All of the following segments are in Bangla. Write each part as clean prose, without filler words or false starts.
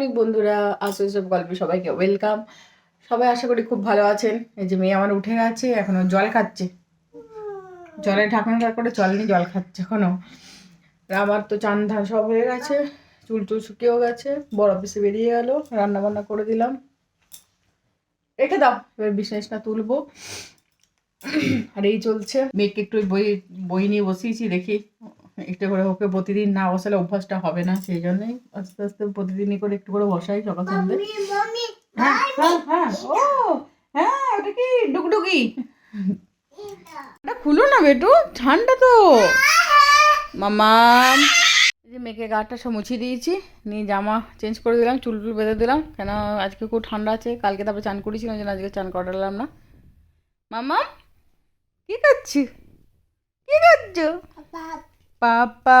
মর্নিং বন্ধুরা, আসো সব গল্পে সবাইকে ওয়েলকাম। সবাই আশা করি খুব ভালো আছেন। এই যে মেয়ে আমার উঠে গেছে, এখনো জল খাচ্ছে, জলের ঢাকনা করে জল নিয়ে জল খাচ্ছে এখনো। আমার তো চান ধান সব হয়ে গেছে, চুল টুল শুকিয়েও গেছে, বড় অফিসে বেরিয়ে গেল, রান্না বান্না করে দিলাম, রেখে দাও। এবার বিছানা তুলবো। আর এই চলছে। মেয়েকে একটু বই বই নিয়ে বসিয়েছি, দেখি একটু করে ওকে প্রতিদিন না বসালে অভ্যাসটা হবে না, সেই জন্যই আস্তে আস্তে প্রতিদিনই করে একটু করে বসাই সকাল সন্ধ্যে। হ্যাঁ হ্যাঁ হ্যাঁ, ও হ্যাঁ, ওটা কি ডুগডুগি? ওটা খুলো না বেটু, ঠান্ডা তো মামা। এই যে মেয়েকে গাটা সব মুছিয়ে দিয়েছি, নিয়ে জামা চেঞ্জ করে দিলাম, চুল টুল বেঁধে দিলাম, কেন আজকে খুব ঠান্ডা আছে, কালকে তারপরে চান করেছিলাম, যেন আজকে চান করালাম না। মামা কি করছি, কি করছো? পাপা,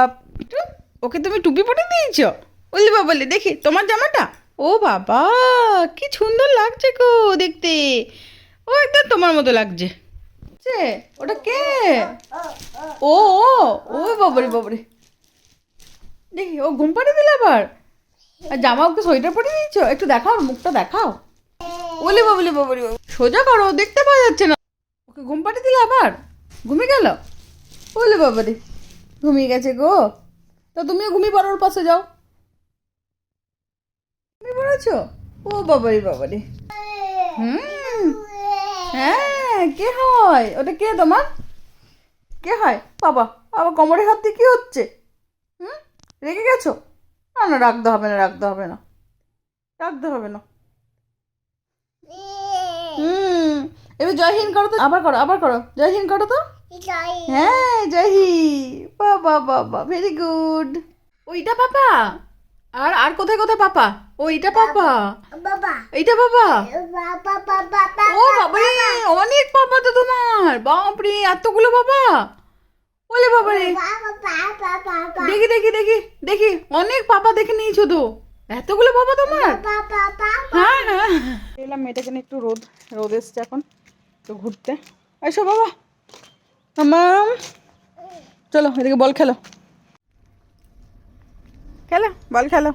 ওকে তুমি টুপি পরে দিয়েছো? বললি বাবলি দেখি তোমার জামাটা, ও বাবা কি সুন্দর লাগছে গো দেখতে, ও একদম তোমার মতো লাগছে। ওটা কে? ও ও ও বাবারে বাবারে, দেখি ও ঘুম পাড়িয়ে দিলে আবার। আর জামা ওকে সোয়েটার পরে দিয়েছো, একটু দেখাও মুখটা দেখাও। বলি বাবলি বাবারি, সোজা করো, দেখতে পাওয়া যাচ্ছে না। ওকে ঘুম পাড়িয়ে দিলে আবার, ঘুমিয়ে গেল? বলি বাবারে, ঘুমিয়ে গেছে গো। তো তুমিও ঘুমিয়ে পড়ো, ওর পাশে যাও। ঘুমিয়ে পড়েছো? ও বাবারি বাবারি। হুম, হ্যাঁ, কে হয় ওটা, কে তোমার, কে হয়? বাবা, বাবা কোমরে হাত দিয়ে কি হচ্ছে? হুম, রেগে গেছো? না না, রাখতে হবে না, রাখতে হবে না, রাখতে হবে না। হুম, এবার জয় হিন্দ করো তো, আবার করো, আবার করো, জয় হিন্দ করো তো। হ্যাঁ, জয় হিন্দ, বাবা বাবা, ভেরি গুড। ওইটা পাপা, আর আর কোথায় কোথায় পাপা? ও এটা পাপা, এইটা বাবা। ও বাবারে, অনেক পাপা তো তোমার, বাপরে এতগুলো বাবা। বলে বাবারে, দেখি দেখি দেখি দেখি, অনেক পাপা দেখে নিয়েছো তো, এতগুলো বাবা তোমার। হ্যাঁ হ্যাঁ, এলাম মেয়েটাকে নিয়ে একটু রোদ এসছে এখন, তো ঘুরতে। এসো বাবা, মাম চলো এদিকে, বল খেলো, খেলো বল খেলো।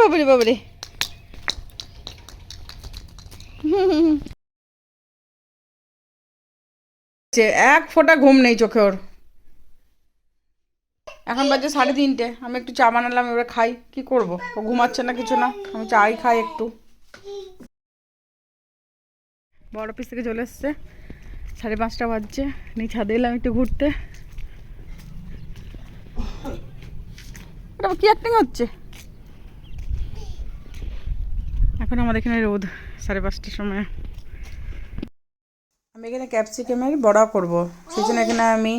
বাবারে বাবারে, এক ফোঁটা ঘুম নেই চোখে ওর। এখন বাজে 3:30, আমি একটু চা বানালাম, এবারে খাই, কি করব, ও ঘুমাচ্ছে না কিছু না, আমি চাই খাই একটু। বড় অফিস থেকে চলে এসছে, 5:30 বাজছে, নিয়ে ছাদে এলাম একটু ঘুরতে। কি অ্যাক্টিং হচ্ছে? এখন আমাদের এখানে রোদ 5:30টার সময়। আমি এখানে ক্যাপসিকামের বড়া করব, সেই জন্য এখানে আমি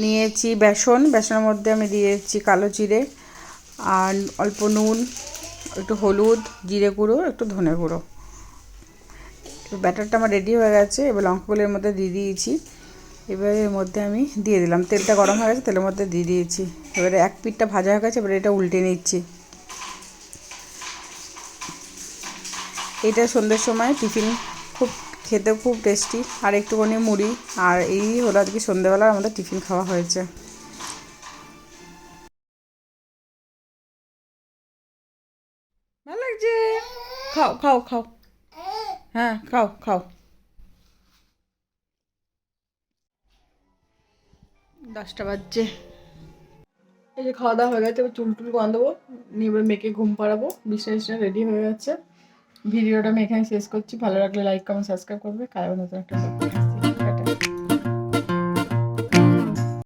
নিয়েছি বেসনের মধ্যে আমি দিয়েছি কালো জিরে আর অল্প নুন, একটু হলুদ, জিরে গুঁড়ো, একটু ধনে গুঁড়ো। ব্যাটারটা আমার রেডি হয়ে গেছে, এবার লঙ্কাগুলোর মধ্যে দিয়ে দিয়েছি। এবারে এর মধ্যে আমি দিয়ে দিলাম, তেলটা গরম হয়ে গেছে, তেলের মধ্যে দিয়ে দিয়েছি। এবারে এক পিঠটা ভাজা হয়ে গেছে, এবারে এটা উল্টে নিচ্ছি। এটা সন্ধ্যের সময় টিফিন খুব খেতে খুব টেস্টি, আর একটুখানি মুড়ি, আর এই হলো আজকে সন্ধ্যেবেলা আমাদের টিফিন খাওয়া হয়েছে। ভালো লাগছে, খাও খাও খাও, হ্যাঁ খাও খাও। 10টা বাজছে, এই যে খাওয়া দাওয়া হয়ে গেছে, এবার চুল টুল বাঁধবো, নিয়ে এবার মেয়েকে ঘুম পাড়াবো, বিছানা রেডি হয়ে গেছে। ভিডিওটা আমি এখানে শেষ করছি, ভালো লাগলে লাইক কমেন্ট সাবস্ক্রাইব করবে, কারণ নতুন একটা